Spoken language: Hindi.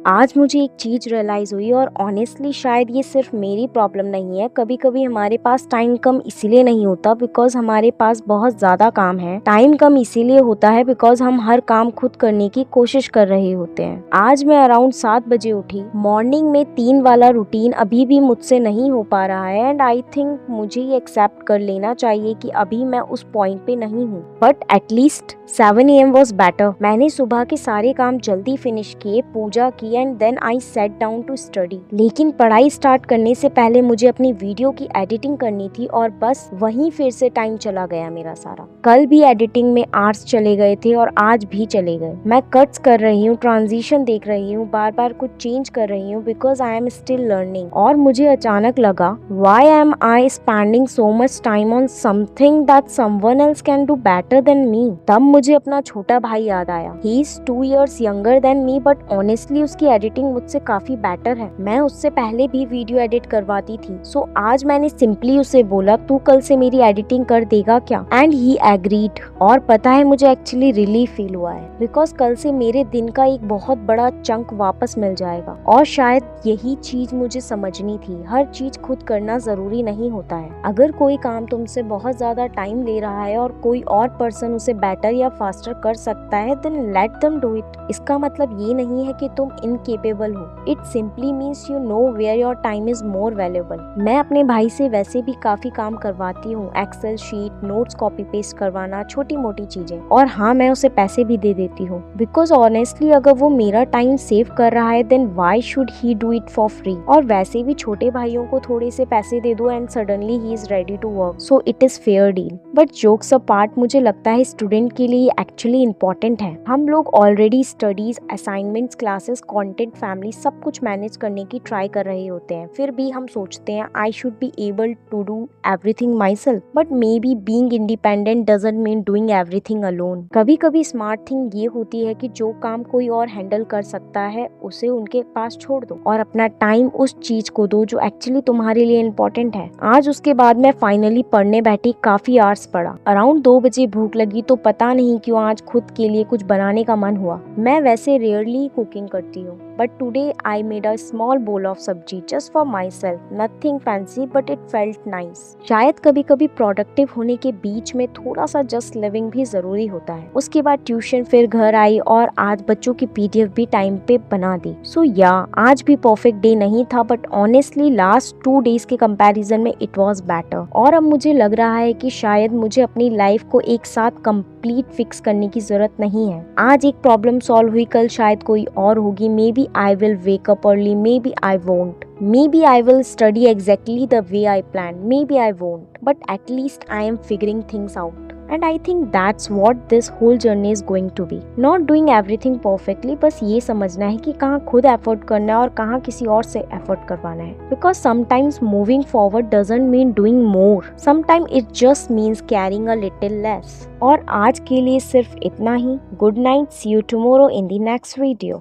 आज मुझे एक चीज़ रियलाइज़ हुई और ऑनेस्टली शायद ये सिर्फ मेरी प्रॉब्लम नहीं है। कभी कभी हमारे पास टाइम कम इसीलिए नहीं होता बिकॉज हमारे पास बहुत ज़्यादा काम है। टाइम कम इसीलिए होता है बिकॉज हम हर काम खुद करने की कोशिश कर रहे होते हैं। आज मैं अराउंड 7 बजे उठी। मॉर्निंग में 3 वाला रूटीन अभी भी मुझसे नहीं हो पा रहा है एंड आई थिंक मुझे ये एक्सेप्ट कर लेना चाहिए कि अभी मैं उस पॉइंट पे नहीं हूँ। But at least 7 AM was better. मैंने सुबह के सारे काम जल्दी फिनिश किए, पूजा की and then I set down to study. लेकिन पढ़ाई स्टार्ट करने से पहले मुझे अपनी वीडियो की एडिटिंग करनी थी और बस वहीं फिर से टाइम चला गया मेरा सारा। कल भी एडिटिंग में आवर्स चले गए थे और आज भी चले गए। मैं कट्स कर रही हूँ, ट्रांजिशन देख रही हूँ, बार बार कुछ चेंज कर रही हूँ because I am still learning. और मुझे अचानक लगा why am I spending so much time on something that someone else can do better than me. तब मुझे अपना छोटा भाई याद आया। He is 2 years younger than me but honestly उसकी एडिटिंग मुझसे काफी बेटर है। मैं उससे पहले भी वीडियो एडिट करवाती थी। सो आज मैंने सिंपली उसे बोला तू कल से मेरी एडिटिंग कर देगा क्या? And he agreed. और पता है मुझे एक्चुअली रिलीफ फील हुआ है बिकॉज कल से मेरे दिन का एक बहुत बड़ा चंक वापस मिल जाएगा। और शायद यही चीज मुझे समझनी थी, हर चीज खुद करना जरूरी नहीं होता है। अगर कोई काम तुमसे बहुत ज्यादा टाइम ले रहा है और कोई और पर्सन उसे बेटर या फास्टर कर सकता है than let them do it. इसका मतलब ये नहीं है कि तुम इनकेपेबल हो। It simply means you know where your time is more valuable. मैं अपने भाई से वैसे भी काफी काम करवाती हूँ, Excel sheet, notes copy paste करवाना, छोटी मोटी चीजें। और हाँ, मैं उसे पैसे भी दे देती हूँ बिकॉज ऑनेस्टली अगर वो मेरा टाइम सेव कर रहा है then why should he do it for free. और वैसे भी छोटे भाइयों को थोड़े से पैसे दे दो and suddenly he is ready to work, so it is fair deal. But jokes apart, मुझे लगता है स्टूडेंट के लिए एक्चुअली इम्पोर्टेंट है। हम लोग already studies, assignments, classes, content, family सब कुछ मैनेज करने की ट्राई कर रहे होते हैं। फिर भी हम सोचते हैं I should be able to do everything myself. But maybe being independent doesn't mean doing everything alone. कभी कभी स्मार्ट थिंग ये होती है कि जो काम कोई और हैंडल कर सकता है उसे उनके पास छोड़ दो और अपना टाइम उस चीज को दो जो एक्चुअली तुम्हारे लिए इम्पोर्टेंट है। आज उसके बाद मैं फाइनली पढ़ने बैठी, काफी आवर्स पढ़ा। अराउंड 2 बजे भूख लगी तो पता नहीं क्यों आज खुद के लिए कुछ बनाने का मन हुआ। मैं वैसे रेयरली कुकिंग करती हूँ but today I made a small bowl of sabzi just for myself. Nothing fancy but it felt nice. शायद कभी कभी प्रोडक्टिव होने के बीच में थोड़ा सा जस्ट लिविंग भी जरूरी होता है। उसके बाद ट्यूशन, फिर घर आई और आज बच्चों की PDF भी टाइम पे बना दी। सो या आज भी परफेक्ट डे नहीं था बट ऑनेस्टली लास्ट 2 days के कंपैरिजन में इट वाज बेटर। और अब मुझे लग रहा है कि शायद मुझे अपनी लाइफ को एक साथ कंप्लीट फिक्स करने की जरूरत नहीं है। आज एक प्रॉब्लम सॉल्व हुई, कल शायद कोई और होगी। Maybe I will wake up early, maybe I won't, maybe I will study exactly the way I planned, maybe I won't, but at least I am figuring things out. And I think that's what this whole journey is going to be. Not doing everything perfectly, बस ये समझना है कि कहाँ खुद एफर्ट करना है और कहाँ किसी और से एफर्ट करवाना है। Because sometimes moving forward doesn't mean doing more. Sometimes it just means carrying a little less. और आज के लिए सिर्फ इतना ही। Good night, see you tomorrow in the next video.